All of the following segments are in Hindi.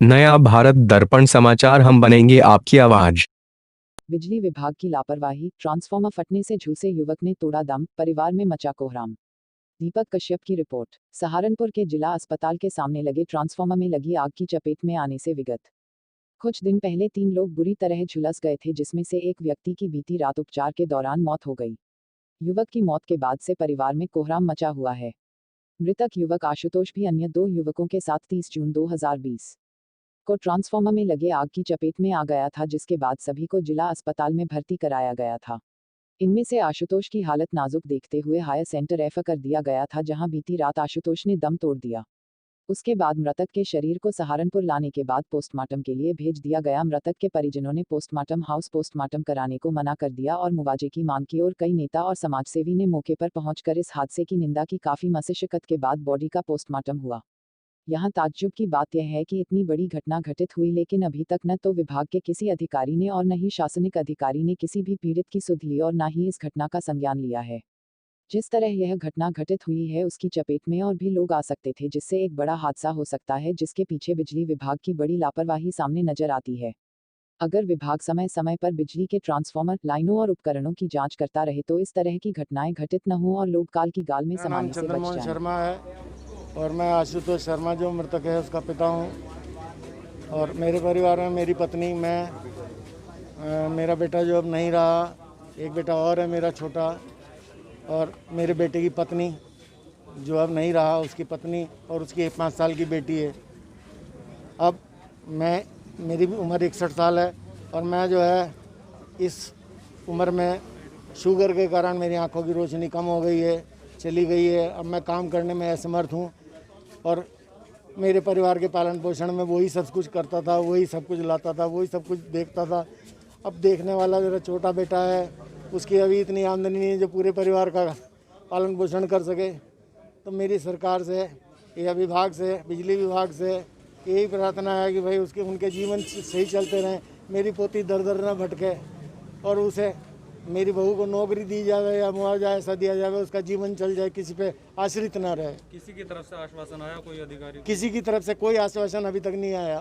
नया भारत दर्पण समाचार, हम बनेंगे आपकी आवाज। बिजली विभाग की लापरवाही, ट्रांसफार्मर फटने से झुलसे युवक ने तोड़ा दम, परिवार में मचा कोहराम। दीपक कश्यप की रिपोर्ट। सहारनपुर के जिला अस्पताल के सामने लगे ट्रांसफार्मर में लगी आग की चपेट में आने से विगत कुछ दिन पहले 3 लोग बुरी तरह झुलस गए थे, जिसमें से एक व्यक्ति की बीती रात उपचार के दौरान मौत हो गई। युवक की मौत के बाद से परिवार में कोहराम मचा हुआ है। मृतक युवक आशुतोष भी अन्य 2 युवकों के साथ 30 जून 2020 को ट्रांसफार्मर में लगे आग की चपेट में आ गया था, जिसके बाद सभी को जिला अस्पताल में भर्ती कराया गया था। इनमें से आशुतोष की हालत नाजुक देखते हुए हायर सेंटर रेफर कर दिया गया था, जहां बीती रात आशुतोष ने दम तोड़ दिया। उसके बाद मृतक के शरीर को सहारनपुर लाने के बाद पोस्टमार्टम के लिए भेज दिया गया। मृतक के परिजनों ने पोस्टमार्टम हाउस पोस्टमार्टम कराने को मना कर दिया और मुआवजे की मांग की, और कई नेता और समाजसेवी ने मौके पर पहुंचकर इस हादसे की निंदा की। काफी मशक्कत के बाद बॉडी का पोस्टमार्टम हुआ। यहाँ ताज्जुब की बात यह है कि इतनी बड़ी घटना घटित हुई, लेकिन अभी तक न तो विभाग के किसी अधिकारी ने और न ही शासनिक अधिकारी ने किसी भी पीड़ित की सुध ली और न ही इस घटना का संज्ञान लिया है। जिस तरह यह घटना घटित हुई है, उसकी चपेट में और भी लोग आ सकते थे, जिससे एक बड़ा हादसा हो सकता है, जिसके पीछे बिजली विभाग की बड़ी लापरवाही सामने नजर आती है। अगर विभाग समय समय पर बिजली के ट्रांसफार्मर, लाइनों और उपकरणों की जांच करता रहे तो इस तरह की घटनाएं घटित न हो और लोग काल की गाल में समाने से बच जाएं। चंद्रमोहन शर्मा है और मैं आशुतोष शर्मा जो मृतक है उसका पिता हूँ। और मेरे परिवार में मेरी पत्नी, मैं, मेरा बेटा जो अब नहीं रहा, एक बेटा और है मेरा छोटा, और मेरे बेटे की पत्नी जो अब नहीं रहा, उसकी पत्नी और उसकी 5 साल की बेटी है। अब मेरी भी उम्र 61 साल है और मैं जो है इस उम्र में शुगर के कारण मेरी आंखों की रोशनी कम हो गई है, चली गई है। अब मैं काम करने में असमर्थ हूँ और मेरे परिवार के पालन पोषण में वही सब कुछ करता था, वही सब कुछ लाता था, वही सब कुछ देखता था। अब देखने वाला मेरा छोटा बेटा है, उसकी अभी इतनी आमदनी नहीं है जो पूरे परिवार का पालन पोषण कर सके। तो मेरी सरकार से या विभाग से, बिजली विभाग से यही प्रार्थना है कि भाई उनके जीवन सही चलते रहें, मेरी पोती दर दर न भटके और उसे मेरी बहू को नौकरी दी जाए या मुआवजा ऐसा दिया जाए, उसका जीवन चल जाए, किसी पे आश्रित ना रहे। किसी की तरफ से आश्वासन आया कोई अधिकारी? किसी की तरफ से कोई आश्वासन अभी तक नहीं आया।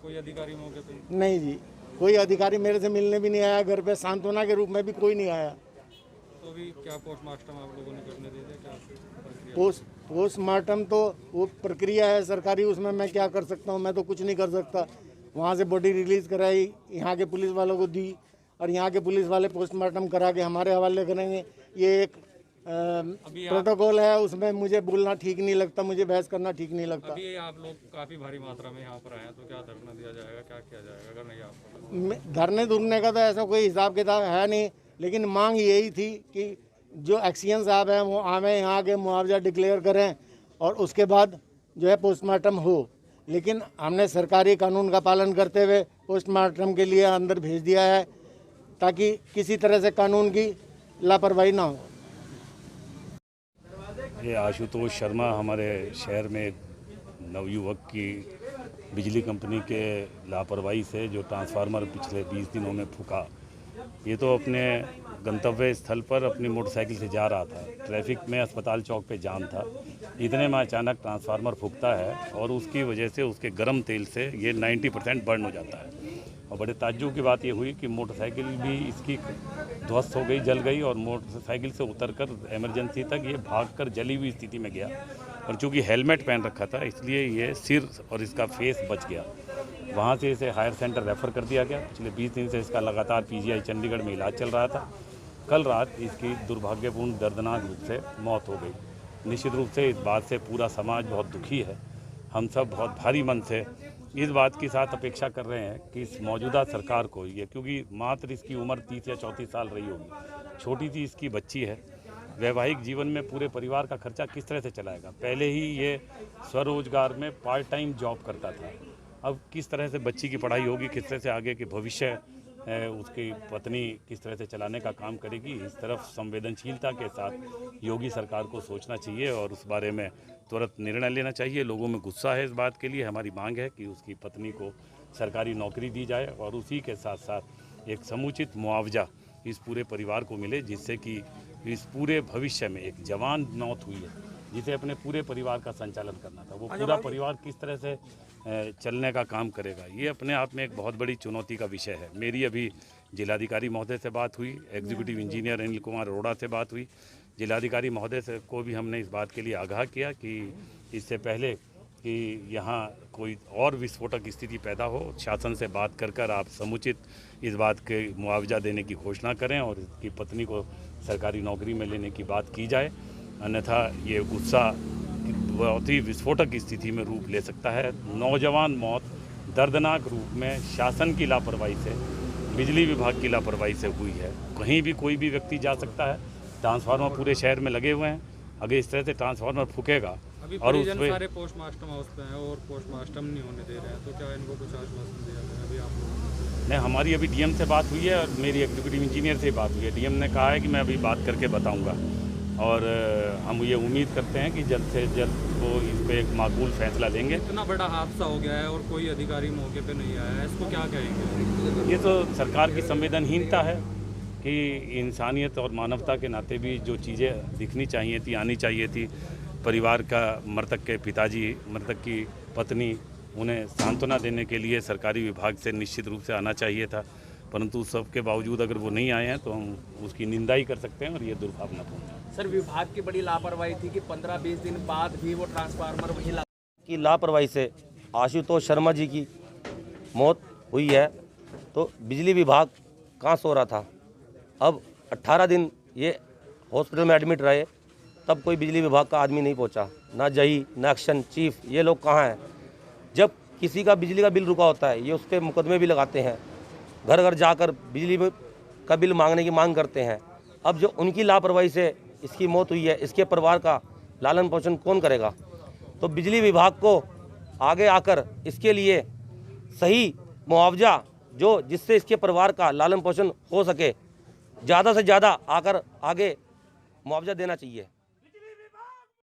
कोई अधिकारी मौके पे? नहीं जी, कोई अधिकारी मेरे से मिलने भी नहीं आया। घर पे सांत्वना के रूप में भी कोई नहीं आया। तो अभी क्या पोस्टमार्टम आप लोगों ने करने दे दिया? क्या पोस्टमार्टम तो वो प्रक्रिया है सरकारी, उसमें मैं क्या कर सकता हूँ? मैं तो कुछ नहीं कर सकता। वहाँ से बॉडी रिलीज़ कराई, यहाँ के पुलिस वालों को दी और यहाँ के पुलिस वाले पोस्टमार्टम करा के हमारे हवाले करेंगे। ये एक प्रोटोकॉल है, उसमें मुझे बोलना ठीक नहीं लगता, मुझे बहस करना ठीक नहीं लगता। अभी आप लोग काफ़ी भारी मात्रा में यहाँ पर आए हैं, तो क्या धरना दिया जाएगा, क्या किया जाएगा अगर नहीं आप? धरने धुरने का तो ऐसा कोई हिसाब किताब है नहीं, लेकिन मांग यही थी कि जो एक्सीएन साहब हैं वो आवे, यहाँ के मुआवजा डिक्लेयर करें और उसके बाद जो है पोस्टमार्टम हो। लेकिन हमने सरकारी कानून का पालन करते हुए पोस्टमार्टम के लिए अंदर भेज दिया है, ताकि किसी तरह से कानून की लापरवाही ना हो। ये आशुतोष शर्मा हमारे शहर में नवयुवक की बिजली कंपनी के लापरवाही से जो ट्रांसफार्मर पिछले 20 दिनों में फूका, ये तो अपने गंतव्य स्थल पर अपनी मोटरसाइकिल से जा रहा था। ट्रैफिक में अस्पताल चौक पे जाम था, इतने में अचानक ट्रांसफार्मर फूकता है और उसकी वजह से उसके गर्म तेल से ये 90% बर्न हो जाता है। और बड़े ताज्जुब की बात ये हुई कि मोटरसाइकिल भी इसकी ध्वस्त हो गई, जल गई, और मोटरसाइकिल से उतरकर इमरजेंसी तक ये भागकर जली हुई स्थिति में गया। और चूँकि हेलमेट पहन रखा था इसलिए ये सिर और इसका फेस बच गया। वहाँ से इसे हायर सेंटर रेफ़र कर दिया गया। पिछले 20 दिन से इसका लगातार पीजीआई चंडीगढ़ में इलाज चल रहा था। कल रात इसकी दुर्भाग्यपूर्ण दर्दनाक रूप से मौत हो गई। निश्चित रूप से इस बात से पूरा समाज बहुत दुखी है। हम सब बहुत भारी मन से इस बात के साथ अपेक्षा कर रहे हैं कि इस मौजूदा सरकार को ये, क्योंकि मात्र इसकी उम्र 30 या 34 साल रही होगी, छोटी सी इसकी बच्ची है, वैवाहिक जीवन में पूरे परिवार का खर्चा किस तरह से चलाएगा? पहले ही ये स्वरोजगार में पार्ट टाइम जॉब करता था, अब किस तरह से बच्ची की पढ़ाई होगी, किस तरह से आगे के भविष्य है, उसकी पत्नी किस तरह से चलाने का काम करेगी? इस तरफ संवेदनशीलता के साथ योगी सरकार को सोचना चाहिए और उस बारे में तुरंत निर्णय लेना चाहिए। लोगों में गुस्सा है इस बात के लिए। हमारी मांग है कि उसकी पत्नी को सरकारी नौकरी दी जाए और उसी के साथ साथ एक समुचित मुआवजा इस पूरे परिवार को मिले, जिससे कि इस पूरे भविष्य में एक जवान मौत हुई है जिसे अपने पूरे परिवार का संचालन करना था। वो पूरा परिवार किस तरह से चलने का काम करेगा, ये अपने आप में एक बहुत बड़ी चुनौती का विषय है। मेरी अभी जिलाधिकारी महोदय से बात हुई, एग्जीक्यूटिव इंजीनियर अनिल कुमार अरोड़ा से बात हुई। जिलाधिकारी महोदय से को भी हमने इस बात के लिए आगाह किया कि इससे पहले कि यहाँ कोई और विस्फोटक स्थिति पैदा हो, शासन से बात कर आप समुचित इस बात के मुआवजा देने की घोषणा करें और इसकी पत्नी को सरकारी नौकरी में लेने की बात की जाए। अन्यथा ये गुस्सा बहुत ही विस्फोटक स्थिति में रूप ले सकता है। नौजवान मौत दर्दनाक रूप में शासन की लापरवाही से, बिजली विभाग की लापरवाही से हुई है। कहीं भी कोई भी व्यक्ति जा सकता है। ट्रांसफार्मर पूरे शहर में लगे हुए हैं, अगर इस तरह से ट्रांसफार्मर फूकेगा अभी और परिजन उसमें सारे पोस्टमार्टम हाउस पे हैं और पोस्टमार्टम नहीं होने दे रहे हैं, तो क्या इनको कुछ आश्वासन दिया गया अभी आप लोगों नहीं, हमारी अभी डीएम से बात हुई है और मेरी एग्जीक्यूटिव इंजीनियर से बात हुई है। डीएम ने कहा है कि मैं अभी बात करके बताऊंगा और हम ये उम्मीद करते हैं कि जल्द से जल्द वो इस पर एक माकूल फैसला लेंगे। इतना बड़ा हादसा हो गया है और कोई अधिकारी मौके पे नहीं आया है, इसको क्या कहेंगे? ये तो सरकार की संवेदनहीनता है कि इंसानियत और मानवता के नाते भी जो चीज़ें दिखनी चाहिए थी, आनी चाहिए थी। परिवार का, मृतक के पिताजी, मृतक की पत्नी, उन्हें सांत्वना देने के लिए सरकारी विभाग से निश्चित रूप से आना चाहिए था, परंतु सब के बावजूद अगर वो नहीं आए हैं तो हम उसकी निंदा ही कर सकते हैं और ये दुर्भावनापूर्ण है। सर, विभाग की बड़ी लापरवाही थी कि 15-20 दिन बाद भी वो ट्रांसफार्मर वहीं की लापरवाही से आशुतोष शर्मा जी की मौत हुई है। तो बिजली विभाग कहाँ सो रहा था? अब 18 दिन ये हॉस्पिटल में एडमिट रहे, तब कोई बिजली विभाग का आदमी नहीं पहुंचा, ना जही, ना एक्शन चीफ, ये लोग कहाँ हैं? जब किसी का बिजली का बिल रुका होता है, ये उस पर मुकदमे भी लगाते हैं, घर घर जाकर बिजली का बिल मांगने की मांग करते हैं। अब जो उनकी लापरवाही से इसकी मौत हुई है, इसके परिवार का लालन पोषण कौन करेगा? तो बिजली विभाग को आगे आकर इसके लिए सही मुआवजा जो जिससे इसके परिवार का लालन पोषण हो सके, ज़्यादा से ज़्यादा आकर आगे मुआवजा देना चाहिए।